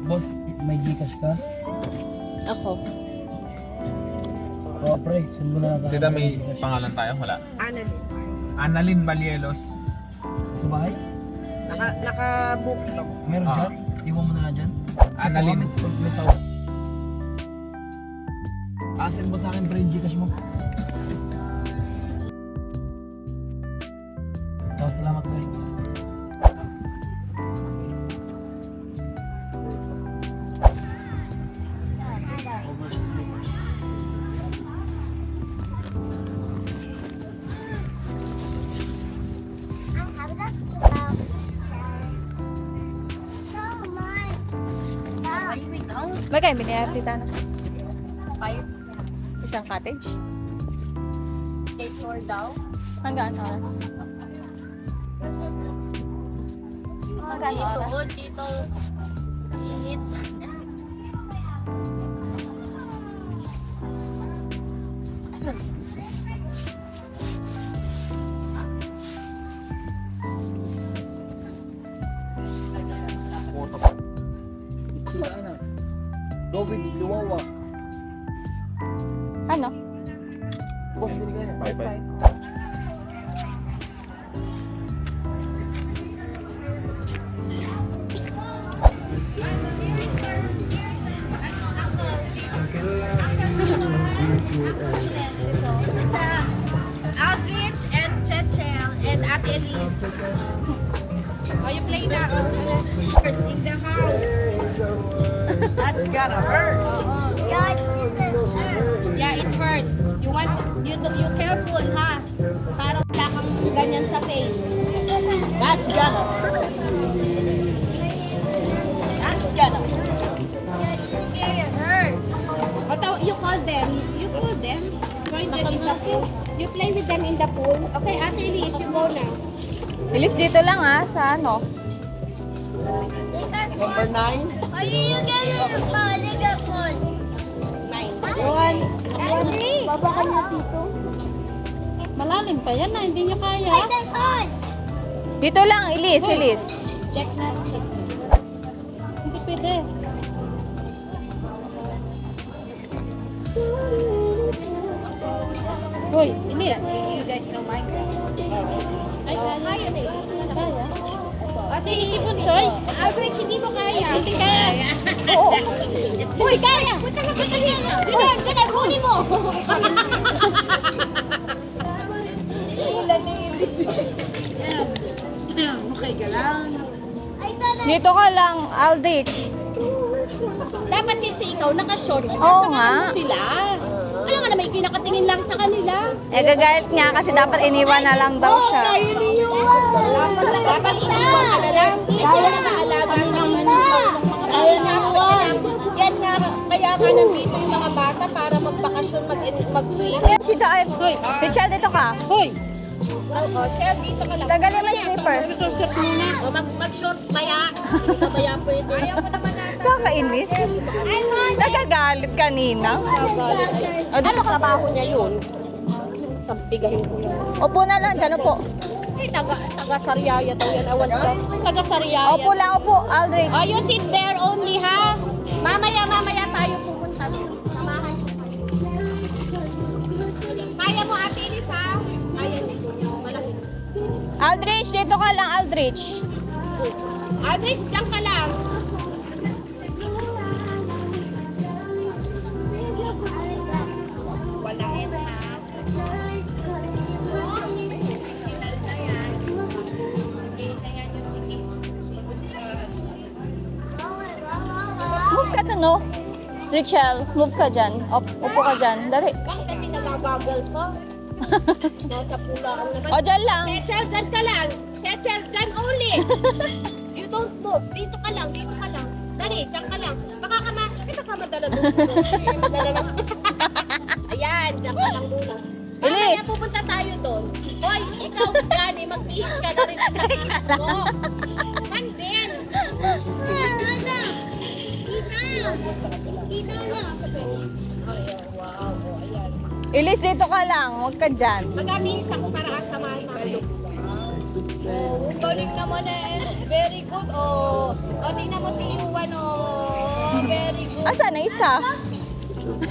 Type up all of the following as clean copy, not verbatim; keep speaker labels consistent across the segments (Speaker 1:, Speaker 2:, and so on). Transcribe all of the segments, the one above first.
Speaker 1: Boss, may Gcash ka?
Speaker 2: Ako.
Speaker 1: Oo, pre. Send mo na lang.
Speaker 3: Tita, may pangalan tayo? Wala.
Speaker 4: Annalyn.
Speaker 3: Annalyn Balielos.
Speaker 1: Sa bahay?
Speaker 4: Naka-book lang.
Speaker 1: Meron
Speaker 3: Ah.
Speaker 1: dyan? Iwan mo na lang dyan?
Speaker 3: Annalyn.
Speaker 1: May tawag. Send mo sa akin, pre, yung Gcash mo. Oh, salamat, pre.
Speaker 2: Magkano binayar tita na? 5. Isang cottage?
Speaker 4: 8 daw.
Speaker 2: Hanggang oras? Hanggang oras?
Speaker 4: Dito. Init.
Speaker 1: Sila, anak. Gawin, luwawa.
Speaker 2: Ano?
Speaker 1: Boss, hindi kaya.
Speaker 3: Bye-bye.
Speaker 4: Outreach and Chechel and Ate Elise. Oh, you play na. First in the house. That's gonna hurt. Yeah, it hurts. You careful, ha? Para wala kang ganyan sa face. That's gonna hurt. That's gonna hurt. It hurts. You call them. You call them. Join them in the pool. You play with them in the pool. Okay, Ate Elise, you go now.
Speaker 2: Ilis dito lang sa ano?
Speaker 4: Number 9.
Speaker 5: Are you getting a phone?
Speaker 4: 9. Yun.
Speaker 5: Baba ka na dito.
Speaker 2: Malalim pa yan hindi niya kaya.
Speaker 5: Ay, phone!
Speaker 2: Dito lang, Ilis.
Speaker 4: Check na. Check.
Speaker 2: Hindi pwede. Hoy, Ilis.
Speaker 4: You guys know Minecraft. Ay, kaya na yun.
Speaker 2: Kaya?
Speaker 4: Kasi ipon, Soy. Average, hindi mo kaya. Hindi kaya.
Speaker 2: Oo.
Speaker 4: Uy, kaya. Punta ka. Sige, kunin mo. Ulan na yun. Okay ka lang.
Speaker 2: Dito ka lang, Aldrich.
Speaker 4: Dapat kasi ikaw naka-short.
Speaker 2: Oo nga.
Speaker 4: Sila. Alam nga na may kinakatingin lang sa kanila.
Speaker 2: Gagalit nga kasi dapat iniwan na lang daw siya.
Speaker 4: Dapat iniwan ka na lang. Kasi sila na maalaga sa mga yan nga, kaya nga nandito yung mga bata para magbakasyon, mag-swim.
Speaker 2: Sito ay, Richard, dito ka. Hoy.
Speaker 4: Oh, Shell, dito ka lang.
Speaker 2: Tagalin mo yung slipper.
Speaker 4: Oh, mag-short maya. Hindi ka maya pwede. Ayaw mo naman natin.
Speaker 2: Kakainis. Nagagalit kanina.
Speaker 4: Ano trabaho niya yun? Sampigahin ko yun.
Speaker 2: Upo na lang dyan, upo.
Speaker 4: Ay, taga-Sariaya daw yan. Awan ko. Taga-Sariaya.
Speaker 2: Upo lang, upo, Aldrich.
Speaker 4: Oh, you sit there only, ha? Mamaya tayo pupunta. Samahan. Kaya mo, Ate Elis, ha? Kaya niyo. Malaki.
Speaker 2: Aldrich, dito ka lang, Aldrich.
Speaker 4: Aldrich, diyan ka lang. Wala yan, ha?
Speaker 2: Move ka to, no? Richel, move ka dyan. Upo ka dyan. Dali.
Speaker 4: Bakit kasi nagagagal pa? Nasa pulaan naman.
Speaker 2: O, dyan lang.
Speaker 4: Chechel, dyan ka lang. Chechel, dyan only. You don't move. Dito ka lang. Dali, dyan ka lang. Baka madala doon. Ayan, dyan ka lang muna. Mamaya
Speaker 2: Bilis.
Speaker 4: pupunta tayo doon. Hoy, ikaw, Gani, magbihis ka na rin sa kanila mo. Man din.
Speaker 5: Dito na.
Speaker 4: Ayan, wow. Ayan.
Speaker 2: Ilis, dito ka lang. Huwag ka dyan.
Speaker 4: Mag-amihis ako para asamahin natin. Oh, galing naman eh. Very good. Oh, tingnan mo si Iwan, oh.
Speaker 2: Asa na isa?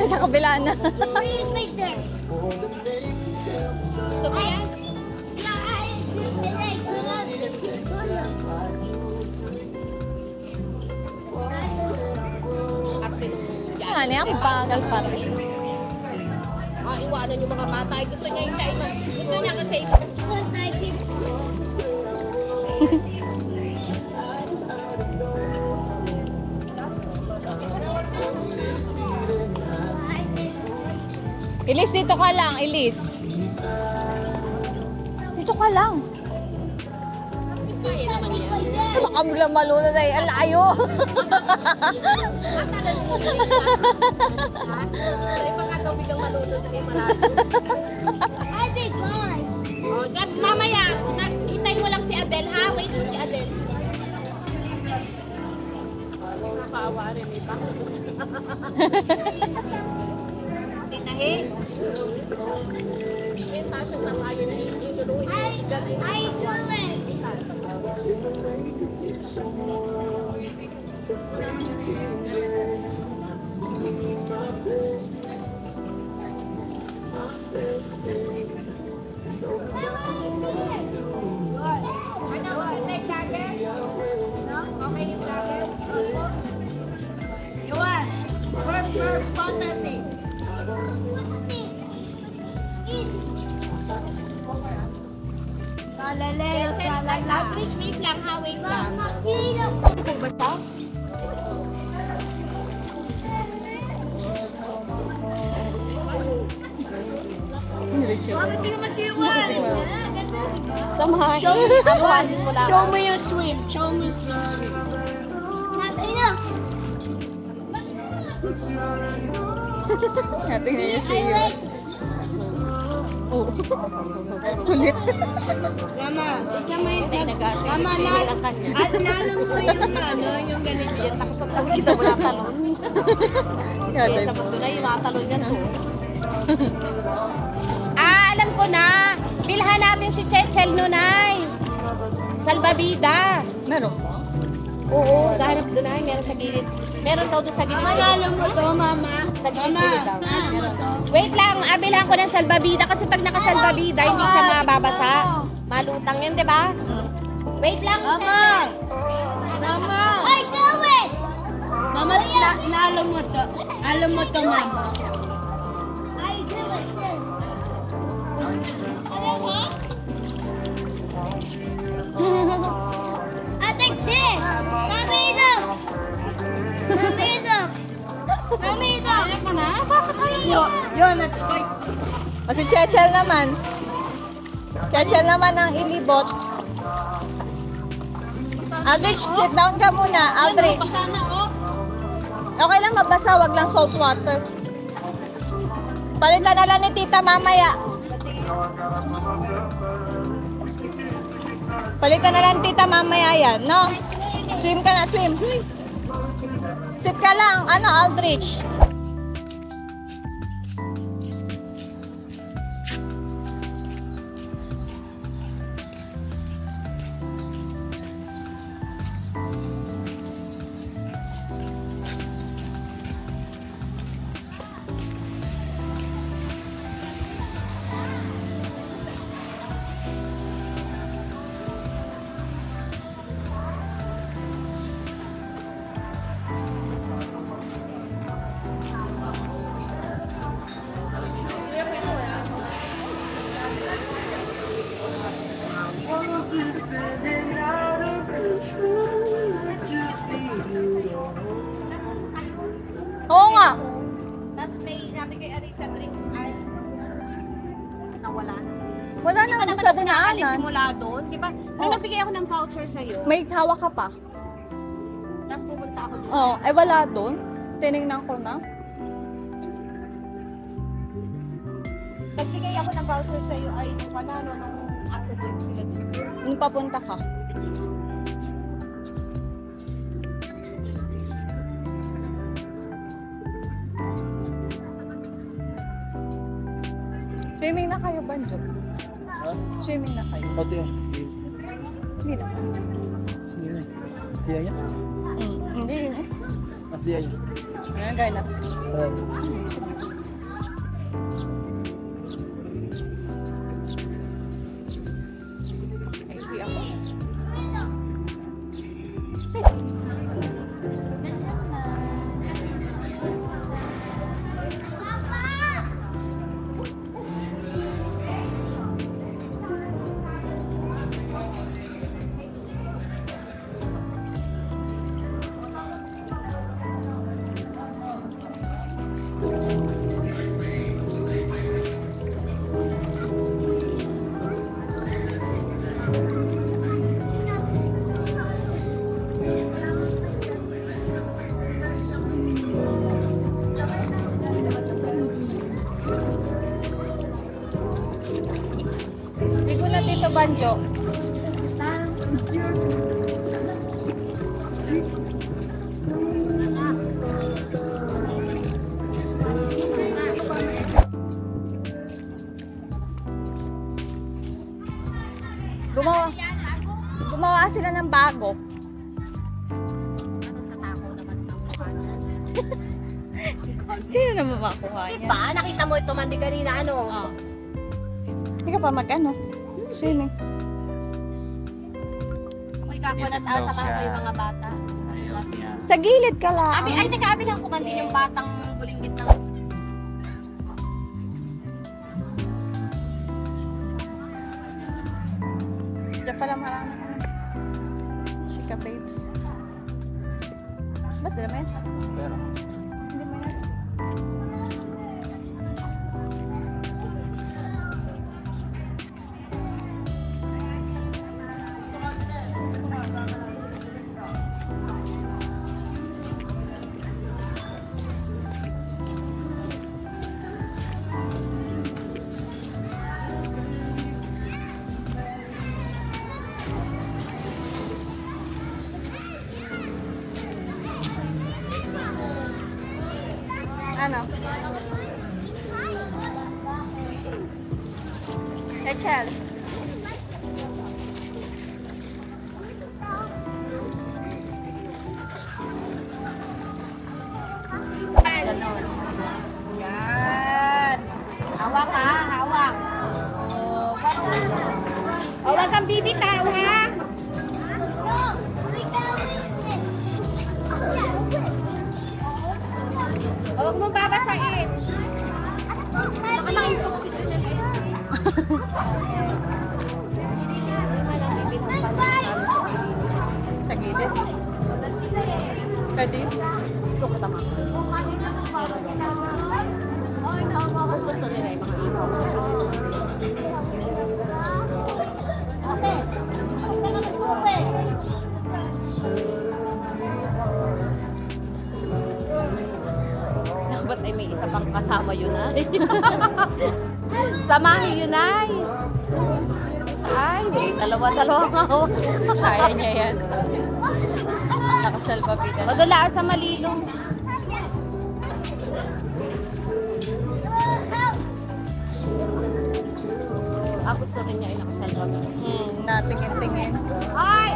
Speaker 2: Sa kabila na.
Speaker 5: Please right there.
Speaker 4: Gusto mo yan?
Speaker 5: Yeah, I
Speaker 4: Arte nung dyan.
Speaker 2: Ano yung bagal pati.
Speaker 4: Iwanan yung mga bata. Gusto niya yung siya. Gusto niya kasi siya.
Speaker 2: Ilis, dito ka lang. Ilis. Dito ka lang.
Speaker 4: Kaya naman yan.
Speaker 2: Baka biglang malunod na yung alayo.
Speaker 4: Matalan mo yun. Sa iba nga daw biglang malunod na yung malayo.
Speaker 5: I big boy.
Speaker 4: Oh, just mamaya, hintayin mo lang si Adele ha. Wait mo si Adele. Nakakaawa rin eh. Tinahi. Eh, tasyo na tayo na inuloy.
Speaker 5: I do it.
Speaker 4: Ano, maganda yung dagger? No? Okay yung dagger? Yuan! First content eh. Outreach, wait lang ha, wait lang. Kung ba siya? Bakit di naman si Yuan?
Speaker 2: Samahan.
Speaker 4: Show mo yung swim. Show mo yung swim.
Speaker 2: Natin niya si Iyo. Oh. Kulit.
Speaker 4: Mama, ikaw mo yung Mama, nalo mo yung ano, yung ganito. Yung takot kita wala talon. Kasi sa mundo na yung mga talon yan to. Alam ko na. Bilhan natin si Chechel Nunay. Salbabida.
Speaker 2: Meron pa?
Speaker 4: Oo, gahanap doon ay. Meron sa gilid. Meron daw doon sa gilid. Manalo mo to, Mama. Sa gilid daw. Wait lang, abilhan ko ng salbabida kasi pag nakasalbabida, hindi siya mababasa. Malutang yun, di ba? Wait lang, Mama. Mama.
Speaker 5: I do it.
Speaker 4: Mama, alam mo to. Alam mo to, Mama.
Speaker 5: I do it, sir. I think this.
Speaker 4: Yun, let's fight.
Speaker 2: O si Chechel naman. Chechel naman ang ilibot. Aldrich, sit down ka muna. Aldrich. Okay lang mabasa, wag lang salt water. Palitan na lang ni tita mamaya. Palitan na lang ni tita mamaya yan, no? Swim ka na, swim. Sit ka lang, ano, Aldrich. Oo nga.
Speaker 4: Tapos may sabi kay Arisa drinks ay nawala na.
Speaker 2: Wala
Speaker 4: Hindi
Speaker 2: nang
Speaker 4: ka
Speaker 2: sa
Speaker 4: naman ako nakaalis
Speaker 2: dinaanan.
Speaker 4: simula doon. Di ba? Nung nagbigay ako ng voucher sa'yo,
Speaker 2: May hawak ka pa.
Speaker 4: tapos pupunta ako doon.
Speaker 2: Oo, ay wala doon. Tinignan ko na.
Speaker 4: Nagbigay ako ng voucher sa'yo ay nung wala no, nung asa doon sila dito.
Speaker 2: Nung papunta ka. Swimming na kayo, Banjo? Swimming na kayo.
Speaker 1: Pati yun.
Speaker 2: Hindi na.
Speaker 1: Sino yun? Siya niya?
Speaker 2: Hindi yun eh.
Speaker 1: Siya niya.
Speaker 2: Ayan, gaya na. Ay, hindi ako. Ligo na Tito Banjo. Gumawa sila ng bago. Sino naman makuha niya?
Speaker 4: Diba? Nakita mo ito man di kanina ano?
Speaker 2: Hindi ka pa mag-ano? Swimming.
Speaker 4: May kakunat asa ka yung mga bata.
Speaker 2: Sa gilid ka lang.
Speaker 4: Ay, teka, abi lang kuman din yung batang gulinggit ng...
Speaker 2: Diyan pala marami. Chika babes. Ba't dala mo
Speaker 3: Pero,
Speaker 2: Hindi mo yan. Ano? Rachel.
Speaker 4: Ganon. Yan. Hawak ha, hawak. Hawak kang bibitaw ha. Huwag mo babasahin. Baka ma-intoxicate na guys.
Speaker 2: Sa gilid. Pwede.
Speaker 4: Ito ko tama. Kung gusto nila yung mga ikaw. Ba't ay may isa pang kasama yun ay? Samahin yun ay. Isa ay, may dalawa-dalawa nga ako.
Speaker 2: Kaya niya yan. Nakasalbabida na.
Speaker 4: Madula sa malilong. Gusto rin niya ay nakasalbabida.
Speaker 2: Natingin-tingin.
Speaker 4: Ay!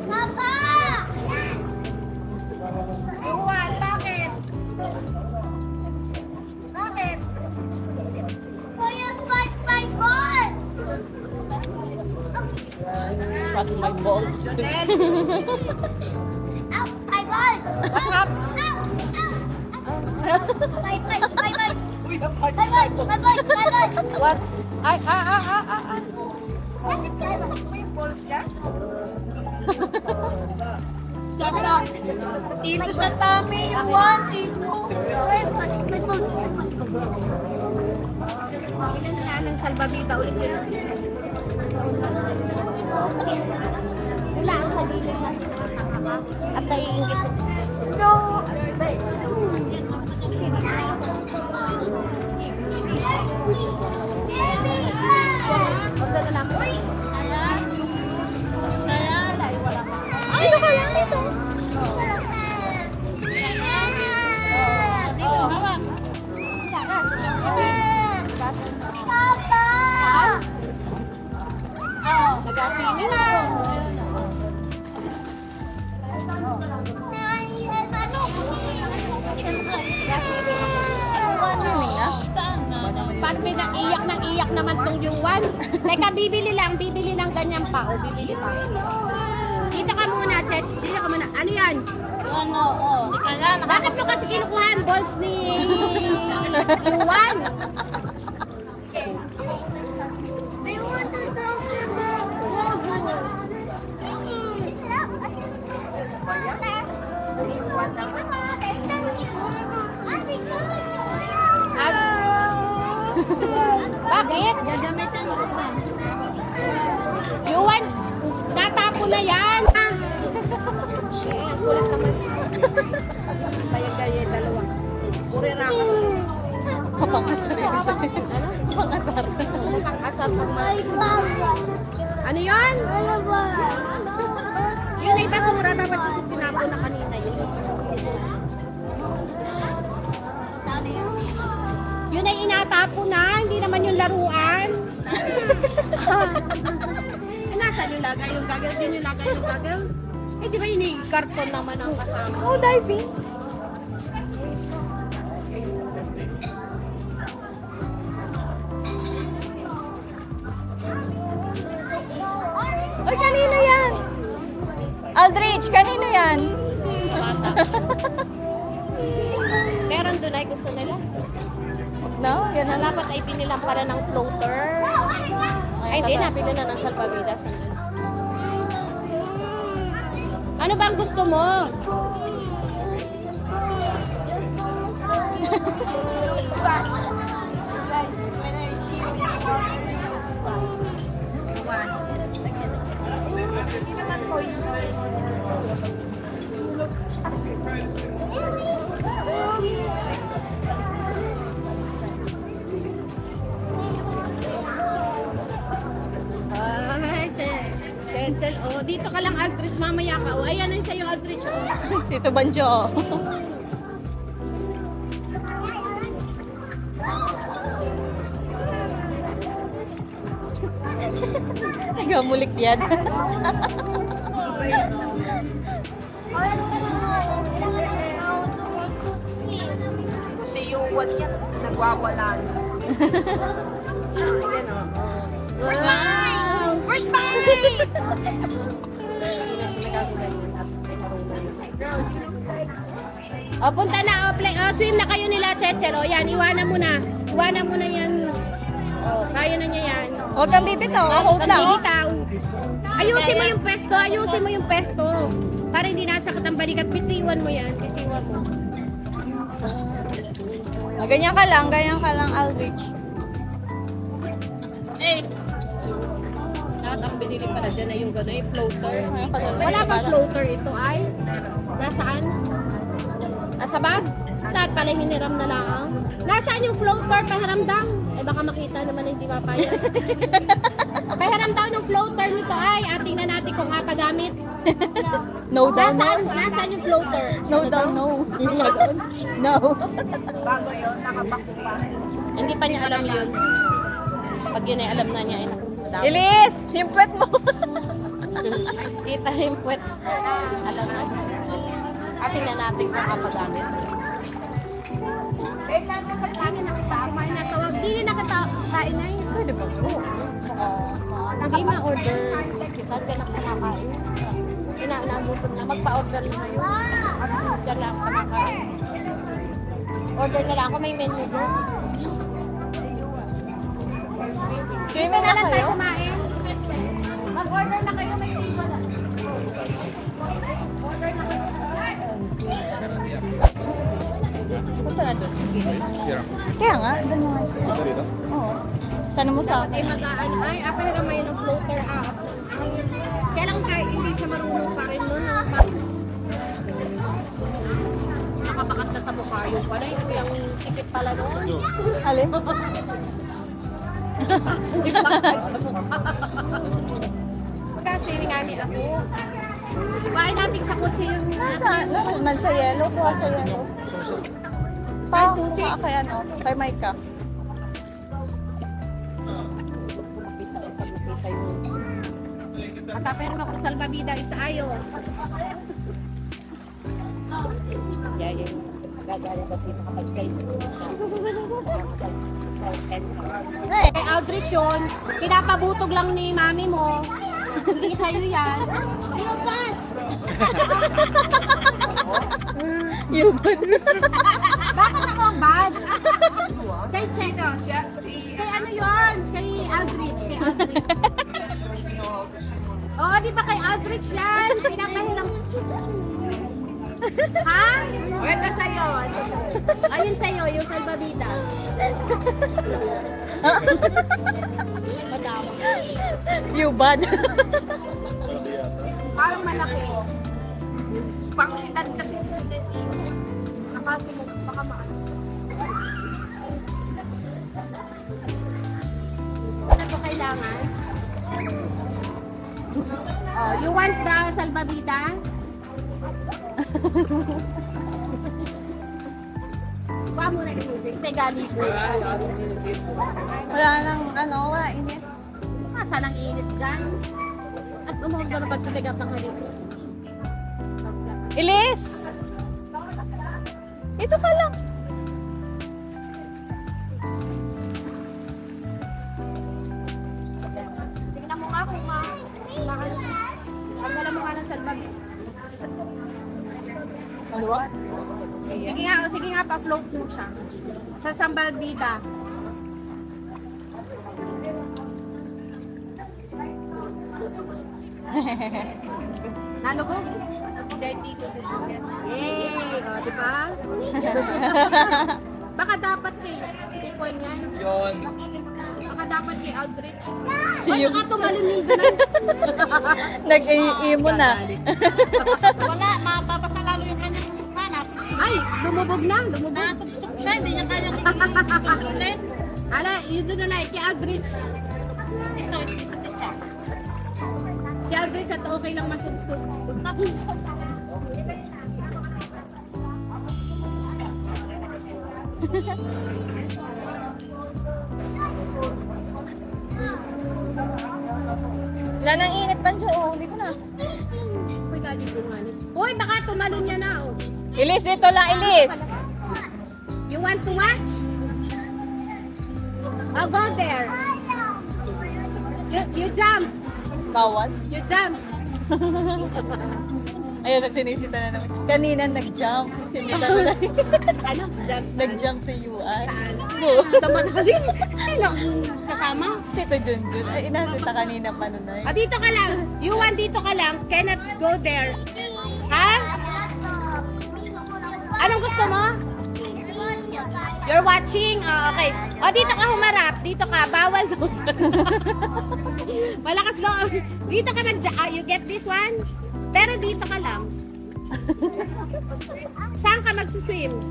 Speaker 5: Papa!
Speaker 4: Juan, bakit? Bakit?
Speaker 5: Kuya, fight my ball!
Speaker 4: Pati my balls.
Speaker 5: Ow, my ball! Ow! Ow! Ow! Fight, fight, fight, fight! My ball! My ball! My ball!
Speaker 4: What? Ay.
Speaker 5: Bakit siya natakbo yung balls niya?
Speaker 4: Sabi na, dito sa tummy, you want, dito.
Speaker 5: My ball! My ball!
Speaker 4: Ilan na ng salbabida ulit yun? Wala ang sa gilid na. At naiingit.
Speaker 5: No!
Speaker 4: Huwag na lang. Uy! Ayan. Ayan. Ay, wala ka.
Speaker 5: Ay, ano kaya ito?
Speaker 4: Dito, hawak.
Speaker 5: Papa!
Speaker 4: Nag-asini na. iyak ng iyak naman tong Yuan. Teka, bibili ng ganyan pa. O, bibili pa. Dito ka muna, Chet. Dito ka muna. Ano yan? Ano, oh. Bakit mo kasi kinukuhaan balls ni Yuan?
Speaker 5: I want to talk about Roblox.
Speaker 4: Bakit?
Speaker 5: Gagamitan ko pa.
Speaker 4: Yuan, natapo na yan. Kulat naman. Bayag kayo, dalawa. Puri rakas.
Speaker 2: Papangasar yun. Papangasar.
Speaker 4: Asar mo.
Speaker 5: Ay, baba.
Speaker 4: Ano yan?
Speaker 5: Ano ba?
Speaker 4: Yun ay basura. Dapat kasi tinapo na kanina yun. Yun ay inatapo na. Hindi naman yung laruan. Nasaan yung lagay? Yung gagawin din yung lagay yung gagawin? Eh, di ba yun yung karton naman ang kasama?
Speaker 2: Oh, diving. Uy, kanino yan? Aldrich, kanino yan?
Speaker 4: Meron doon ay gusto nila.
Speaker 2: No, yan na lang.
Speaker 4: Dapat ay binilang pala ng floater. Ay, hindi. Nabili na ng salvavidas. Ano ba ang gusto mo? Ay, Chen. Oh, dito ka lang, Aldrich. Mamaya ka. Oh, ayan ang sa'yo, Aldrich. Oh.
Speaker 2: Tito Banjo. Gamulik yan.
Speaker 4: Si Yuan yan, nagwawala.
Speaker 2: Wow!
Speaker 4: Where's mine? O, punta na. O, play. O, swim na kayo nila, Chechel. O, yan. Iwanan mo na. Iwanan mo na yan. O, kaya na niya yan.
Speaker 2: Huwag kang bibitaw. Hold lang.
Speaker 4: Bibitaw. Ayusin mo yung pesto. Ayusin mo yung pesto. Para hindi nasakit ang balikat. Bitiwan mo yan. Bitiwan mo.
Speaker 2: Ganyan ka lang, Aldrich.
Speaker 4: Eh. Dapat ang binili pala dyan na yung gano'n, yung floater. Wala bang floater ito ay? Nasaan? Nasa bag? Dapat pala hiniram na lang. Nasaan yung floater? Pahiramdam. Eh baka makita naman na hindi mapayag. Pahiram daw ng floater nito ay. Ating na natin kung apagamit.
Speaker 2: No down, no.
Speaker 4: Nasaan yung floater?
Speaker 2: No down, no. No.
Speaker 4: Bago yun, nakabox pa. Hindi pa niya alam yun. Pag yun ay alam na niya, ay nakadami.
Speaker 2: Ilis! Yung puwet mo.
Speaker 4: Kita yung puwet. Alam na. Atin na natin kung kapagamit. Eh, natin sa kanin nakita. Hindi nakatain na yun.
Speaker 2: Pwede ba po?
Speaker 4: Hindi ma-order. Kita dyan ang kumakain. Inagutom na. Magpa-order na yun. Dyan lang ang kumakain. Order na lang ako. May menu doon.
Speaker 2: Swimming na kayo?
Speaker 4: Kumain. Mag-order na kayo. May table na. Order na kayo.
Speaker 2: Punta na doon.
Speaker 3: Sira.
Speaker 2: Kaya nga, doon mo nga siya.
Speaker 3: Ito dito?
Speaker 2: Oo. Tanong mo sa
Speaker 4: Dapat ay
Speaker 2: akin.
Speaker 4: mag-ano. Ay, apahira may ng floater up. Kaya lang tayo, hindi siya marunong pa rin nun. Nakabakat na sa mukha yung pala. Yung tikit pala doon.
Speaker 2: Alin?
Speaker 4: Magkasili nga ni ako. Bahay natin sa kotse yung
Speaker 2: Man sa yellow, kuha sa yellow.
Speaker 4: Kay Susi.
Speaker 2: Kay ano? Kay Micah.
Speaker 4: Matapero ako sa salbabida isa ayo. Yaya. Gagaya ba dito kapag kayo? Kay Aldrich yun, pinapabutog lang ni mami mo. Hindi sa'yo yan. Bakit ako ang bad? Kay Checo. Kay ano yun? Kay Aldrich. Oo, di ba kay Aldrich yan? Pinapahilang. Ha? Ito sa'yo. Ayun sa'yo, yung salbabida. Madama.
Speaker 2: You bad.
Speaker 4: Parang malaki. Pang-edad kasi nakasi mo, baka maano. Ano ba kailangan? Oh, you want the salbabida? Kuha mo na yung tubig. Tegali ko.
Speaker 2: Wala nang ano, wala init.
Speaker 4: Saan ang init dyan? At umahog na ba sa tigat ng halip?
Speaker 2: Ilis! Ito ka lang.
Speaker 4: Tingnan mo nga kung pagdala mo nga ng salbabida.
Speaker 2: Ano ba?
Speaker 4: Sige nga, pa-float mo siya. Sa salbabida. Nalugog? Hindi dito. Yay! O, di ba? Baka dapat kay Kwan yan.
Speaker 1: Yun.
Speaker 4: Baka dapat kay Aldrich.
Speaker 2: Si
Speaker 4: Ay,
Speaker 2: yung
Speaker 4: baka tumalon yung dunan.
Speaker 2: nag-imo na.
Speaker 4: Wala, mapapasa lalo yung kanyang hanap. Ay, lumubog na, lumubog. Siya, hindi niya kayang ulit. Ala, yun doon na kay Aldrich. Si Aldrich at okay lang masugsug.
Speaker 2: Wala nang init pa dyan. Oh, dito na.
Speaker 4: Uy, galing ko nga ni. Uy, baka tumalon niya na, oh.
Speaker 2: Ilis, dito lang, Ilis.
Speaker 4: You want to watch? Oh, go there. You jump.
Speaker 2: Bawal.
Speaker 4: You jump.
Speaker 2: Ayun, sinisita na naman. Kanina nag-jump. Sinita na lang.
Speaker 4: Ano? Jump.
Speaker 2: Nag-jump sa Yuan.
Speaker 4: Saan?
Speaker 2: Go.
Speaker 4: Sa Manali. Sino ang kasama?
Speaker 2: Tito Junjun. Ay, inasita kanina pa nun ay.
Speaker 4: Ah, dito ka lang. You want dito ka lang. Cannot go there. Ha? Anong gusto mo? You're watching? Oh, okay. O, dito ka humarap. Dito ka. Bawal daw dyan. Malakas loob. Dito ka you get this one? Pero dito ka lang. Saan ka mag-swim?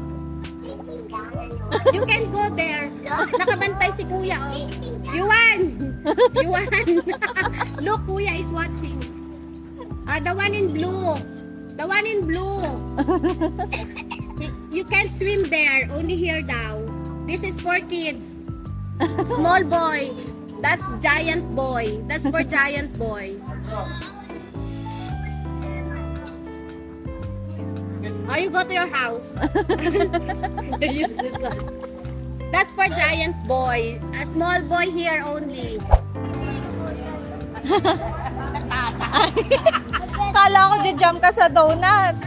Speaker 4: You can go there. Nakabantay si Kuya, oh. Yuan! Yuan! Look, Kuya is watching. The one in blue. The one in blue. You can't swim there. Only here daw. This is for kids. Small boy. That's giant boy. That's for giant boy. Oh, you go to your house. Use this one. That's for giant boy. A small boy here only.
Speaker 2: Kala ko jump ka sa donut.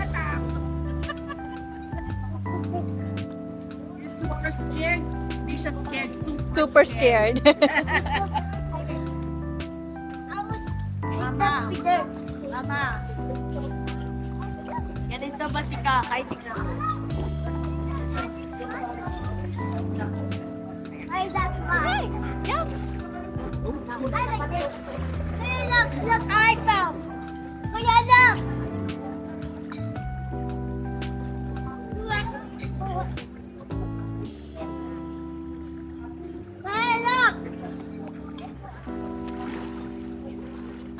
Speaker 4: You're super scared. Hindi siya scared.
Speaker 2: Super scared.
Speaker 4: Mama. Mama. Ganito ba si Kakay? Tignan mo.
Speaker 5: Why is that fun?
Speaker 4: Yucks!
Speaker 5: I like it. Hey, look, I found. Kuya, look. Kuya, look.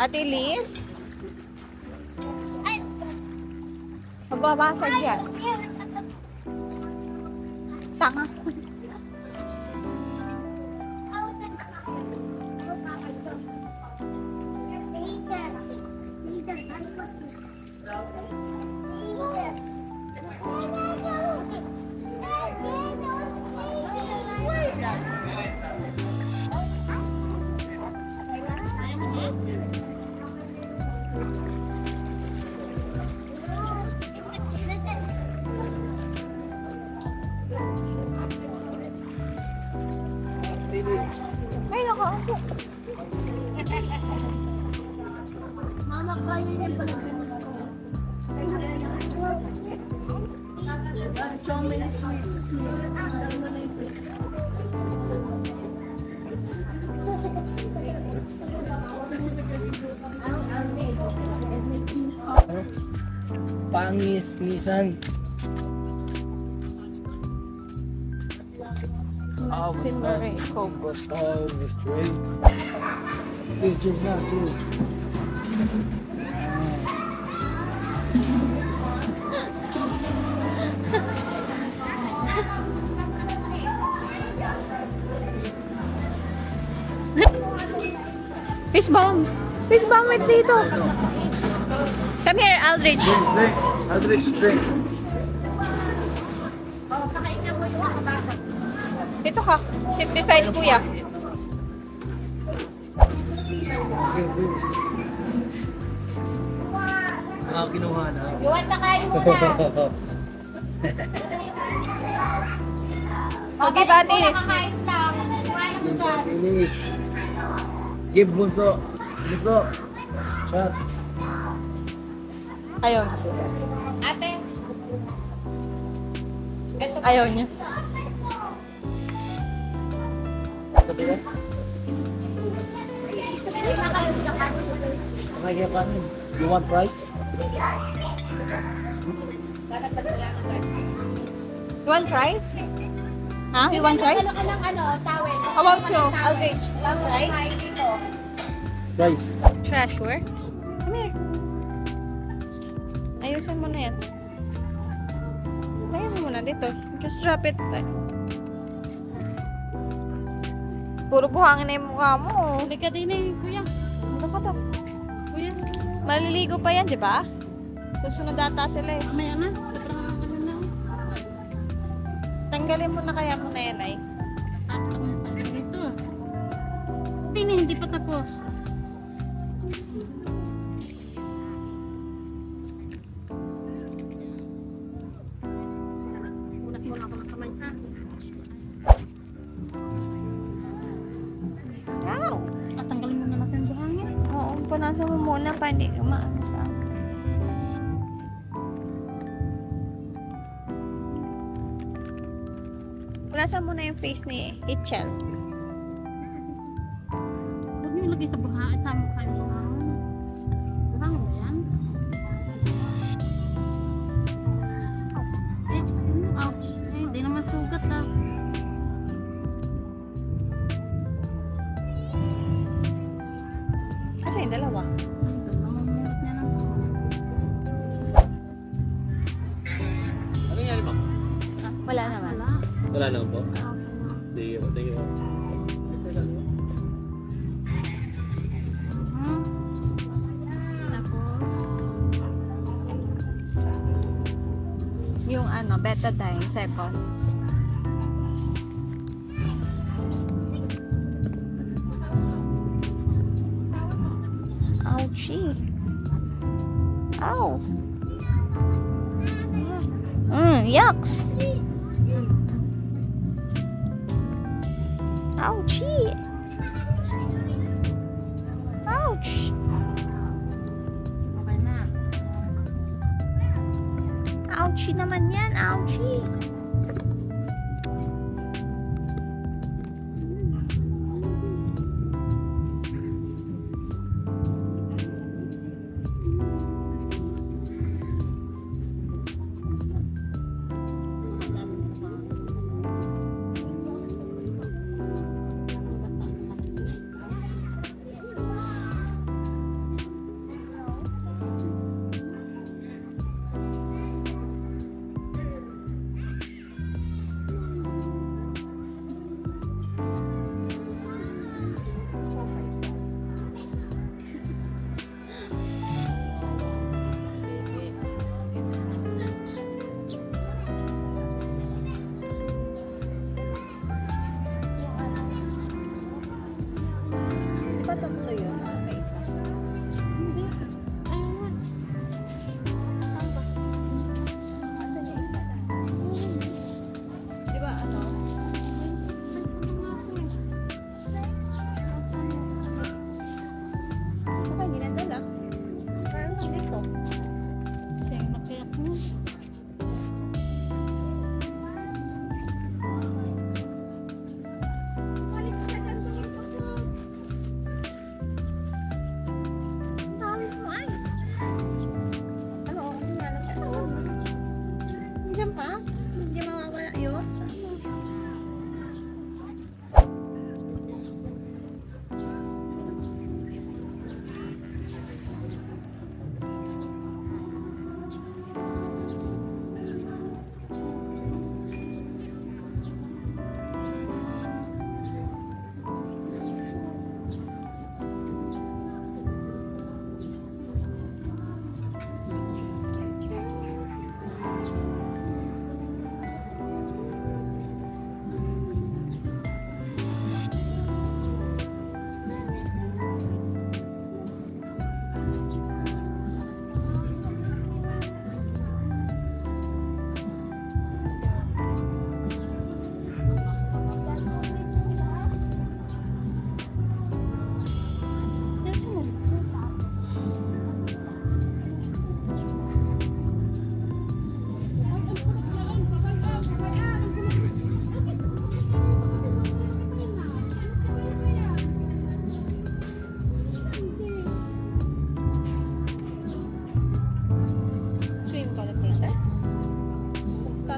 Speaker 2: Ate Liz,
Speaker 5: Ay,
Speaker 2: magbabasag yan. Tanga. Ay, naka-upo.
Speaker 5: Mama, kaya yan pala. So many sweets.
Speaker 1: Pangis-ngisan.
Speaker 2: Silvery Cove.
Speaker 1: Basta restraint. Choose na, choose.
Speaker 2: Fish bomb! Fish bomb with dito! Come here, Aldrich.
Speaker 1: Drink. Aldrich, drink.
Speaker 2: Dito ka. Sit beside kuya.
Speaker 1: Kinuha na.
Speaker 4: Yuan na kain mo na.
Speaker 2: Okay, Batis.
Speaker 4: Kain lang. Iwan mo dyan.
Speaker 1: Finish. Give bunso. Bunso. Shot.
Speaker 2: Ayaw.
Speaker 4: Ate. Ito pa.
Speaker 2: Ayaw niya.
Speaker 1: Sabi ka? Kaya kanin. You want rice?
Speaker 2: You want rice? Ha? You want rice?
Speaker 4: Ano ka ng towel?
Speaker 2: How about you, Aldrich? You want rice?
Speaker 4: Kain dito.
Speaker 1: Rice.
Speaker 2: Treasure? Come here. Ayusin mo na yan. Ayun mo muna dito. Just drop it. Puro buhangin na yung mukha mo.
Speaker 4: Halika din eh, kuya.
Speaker 2: Ano ka to?
Speaker 4: Kuya.
Speaker 2: Maliligo pa yan, di ba? Susunod ata sila eh.
Speaker 4: Maya na. Sobrang ano na.
Speaker 2: Tanggalin mo na kaya mo na yan ay.
Speaker 4: Dito. Hindi pa tapos. Muna ko ng kamay ha.
Speaker 2: Wow!
Speaker 4: Tanggalin mo na natin buhangin.
Speaker 2: Oo, punasan mo muna pa hindi ka maano sa akin. Punasan mo na yung face ni Itchel.
Speaker 4: Huwag niyo ilagay sa buhangin. Sama kayo ng buhangin. Buhangin ba yan? Ouch. Hindi naman sugat ah.
Speaker 2: Kasi yung dalawa.
Speaker 4: Namumulot niya ng
Speaker 3: Ano nangyari, ma'am?
Speaker 2: Wala naman.
Speaker 4: wala.
Speaker 3: Wala na po. Thank you. Thank you.
Speaker 4: Tapos,
Speaker 2: Yung ano, betadine, second. Ouchie. Ow. Yucks. Ouchie. Ouch.
Speaker 4: okay na.
Speaker 2: Ouchie naman yan. Ouchie.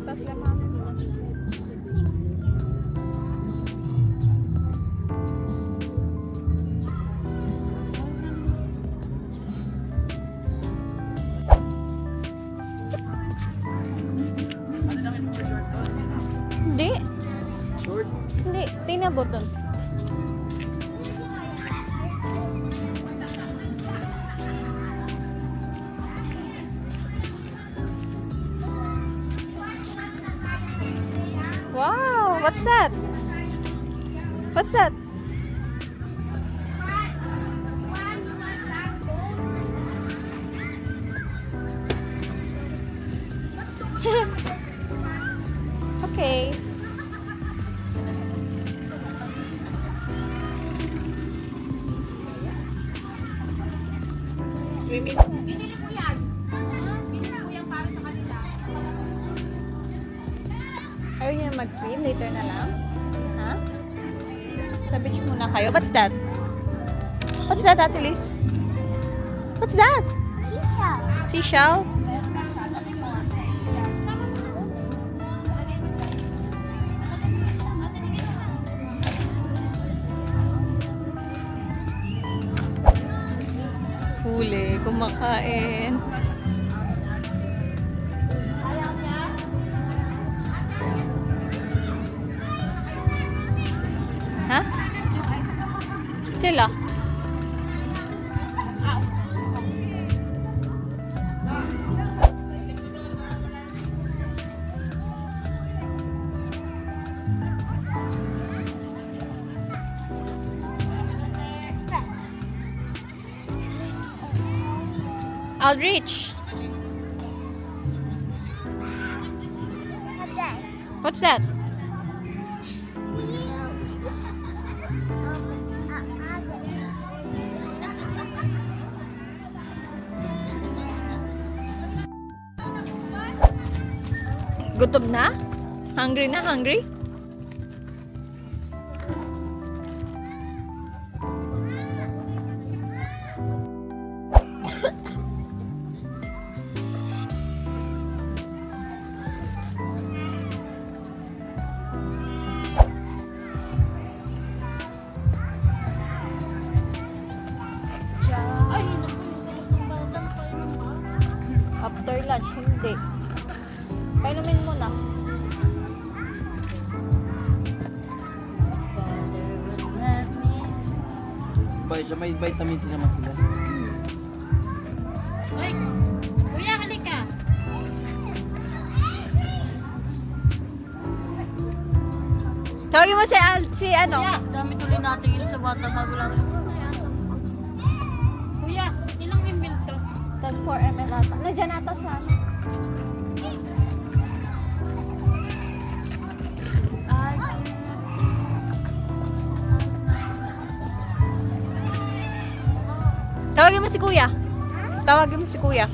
Speaker 2: ata sila mami. Hindi.
Speaker 1: Short.
Speaker 2: Hindi. Tinabot dun. Wow! What's that? What's that? Okay.
Speaker 1: Swimming.
Speaker 4: Binili ko yan. Binili ko yan para sa kanila.
Speaker 2: Ayaw niyo mag-swim? Later na lang? Ha? Sa beach muna kayo. What's that? What's that, Ate Liz? What's that? Seashell? Huli, kumakain. Ha? Sila? Aldrich. What's that? Gutom na? Hungry na? Hungry? After lunch, hindi. Painumin mo na.
Speaker 1: May vitamins naman sila.
Speaker 4: Uy! Kuya, halika.
Speaker 2: Tawagin mo si ano?
Speaker 4: Dami tuloy natin yun sa bata magulang. Kuya, ilang ml to?
Speaker 2: Tag 4 ml ata. Nandiyan ata sa ano? Tawagin mo si Kuya. Tawagin mo si Kuya.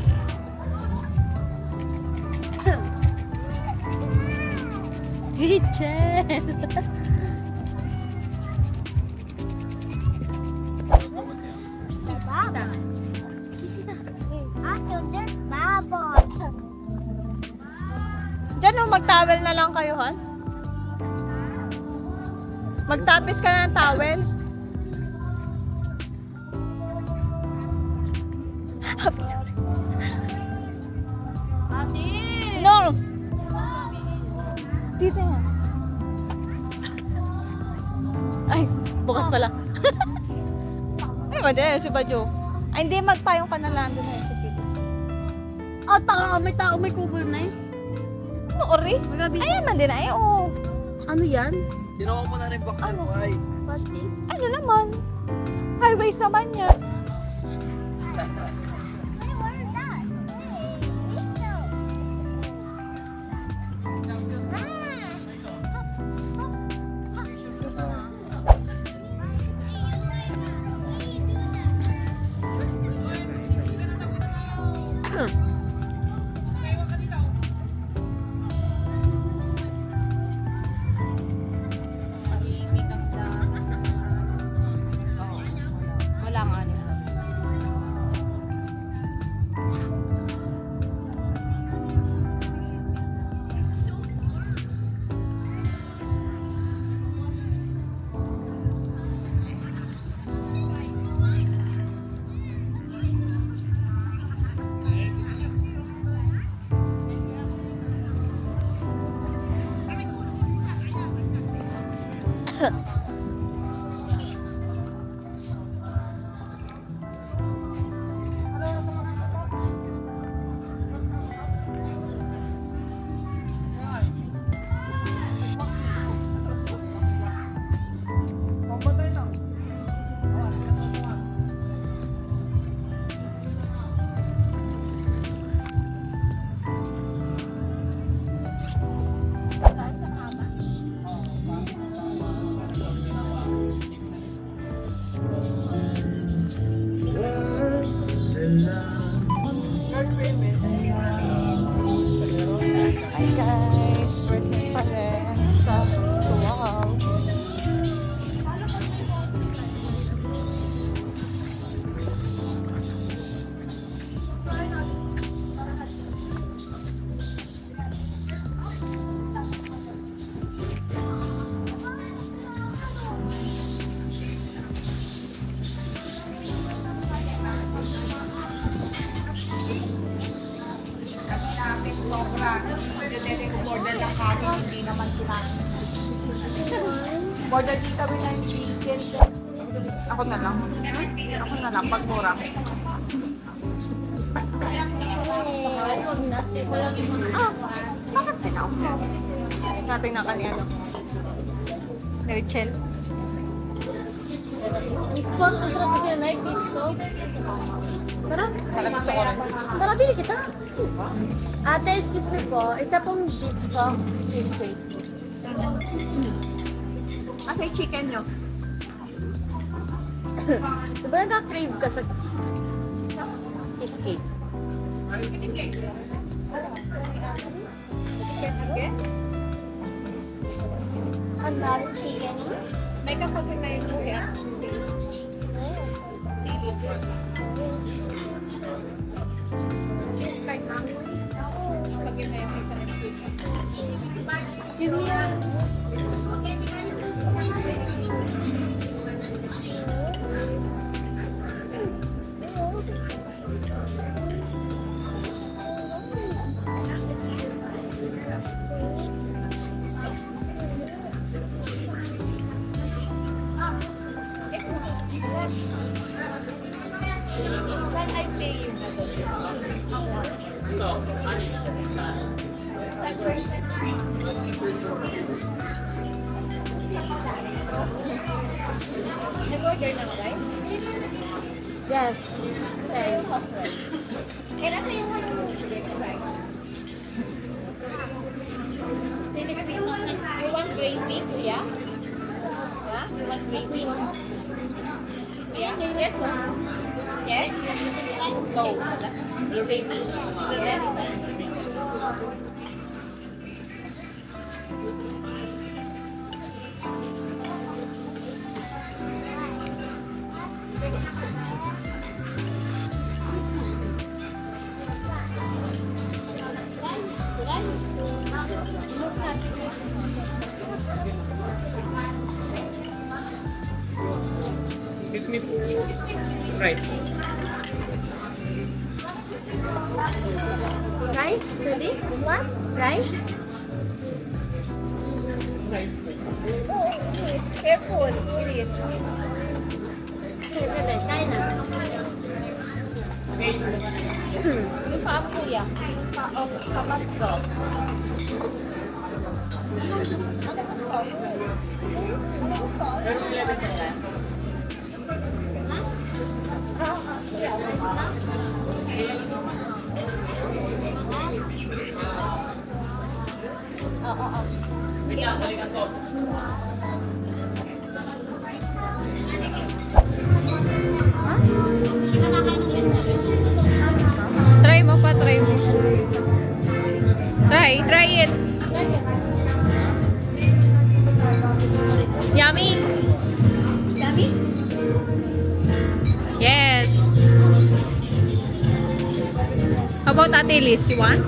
Speaker 2: Richard. Diyan o, mag-towel na lang kayo, han? Magtapis ka na ng towel.
Speaker 4: Ate!
Speaker 2: No! Dito yan. Ay, bukas pala. Ay, madali, si Badyo. Ay, hindi, magpayong ka na lang doon na sa tito.
Speaker 4: Ah, taka, may tao, may kubol na yun.
Speaker 2: Ano, ori? Ayan man din ay, oo.
Speaker 4: Ano yan?
Speaker 1: Ginawa mo na rin boxer white.
Speaker 4: Pati?
Speaker 2: Ano naman? Highways naman yan.
Speaker 4: Wala nga niya.
Speaker 2: Hi guys, birthday pa rin sa Suwal.
Speaker 4: Order lang kami, hindi naman kinain. Order din kami ng chicken. Ako na lang. Ako na lang, pag mura.
Speaker 2: Bakit pinaupo? Natin na kanina. Rachel.
Speaker 5: Disco, ang sarap kasi na disco. Tara.
Speaker 2: Parang gusto ko rin.
Speaker 5: Tara, bili kita. Ate, excuse me po. Isa pong disco cheesecake.
Speaker 2: Okay, chicken nyo.
Speaker 5: Diba naka-crave ka sa cheesecake? Another chicken.
Speaker 2: May kapag may siya.
Speaker 5: Give me a...
Speaker 2: Saan I play yun na to?
Speaker 3: Ito, ano yun?
Speaker 2: Nag-order na ba, guys?
Speaker 5: Yes. Okay.
Speaker 2: Eh, nasa yung ano mo? You want gravy, kuya? Yeah? You want gravy? Kuya? Yes, no? Yes? No. Gravy? Yes?
Speaker 3: Excuse me po. Right.
Speaker 5: Rice? Ready? What? Rice?
Speaker 2: Please, careful. Please.
Speaker 5: Bebe, kain na.
Speaker 2: Yung paa mo, kuya. Papas ko. Ano gusto? Ano gusto?
Speaker 3: Pero 11 na lang. Balikan ko.
Speaker 2: Try mo pa, try mo. Try it. Yummy?
Speaker 5: Yummy?
Speaker 2: Yes. How about Ate Liz? You want?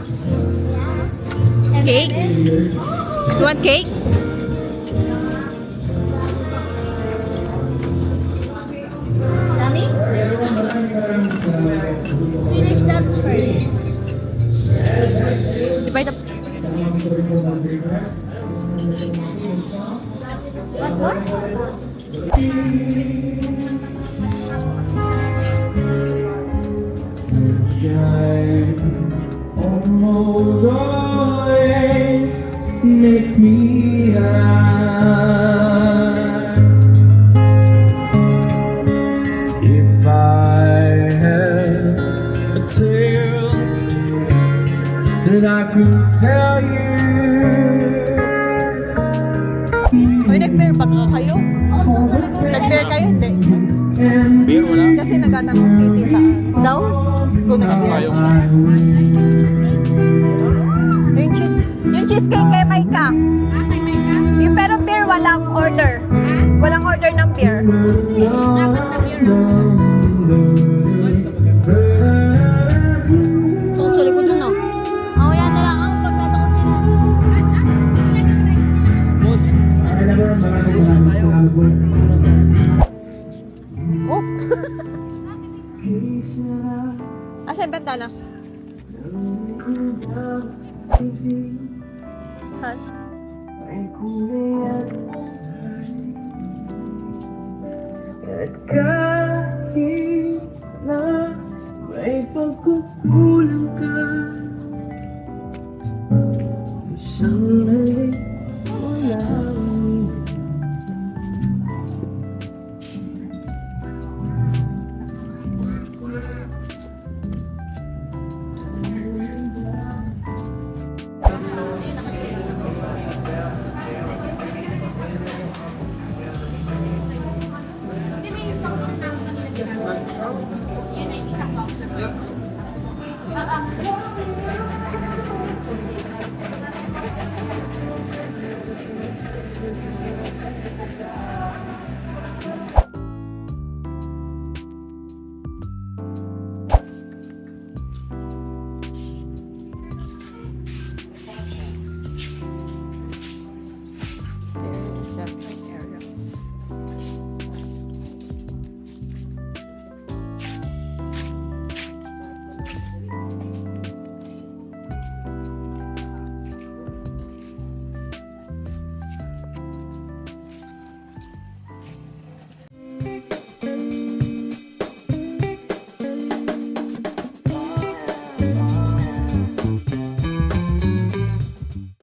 Speaker 2: Cake? You want cake?
Speaker 5: Yummy? Finish that first.
Speaker 2: Divide up.
Speaker 5: What more?
Speaker 6: Almost always makes me high. If I had a tale that I could tell you,
Speaker 2: Uy, nag-bear pa nga kayo? Nag-bear kayo? Hindi.
Speaker 6: beer wala.
Speaker 2: Kasi nagtatanong si tita. Daw? Kung nag-bear. Yung cheesecake kay Maika. Yung pero beer, walang order. Walang order ng beer. Ang sulit ko dun, no?
Speaker 5: Oh, yan na lang ang pagtatakot sila.
Speaker 2: Oh! Asa yung bentana? Ha?
Speaker 6: At kahit na may pagkukulang ka, isang halik mo lang.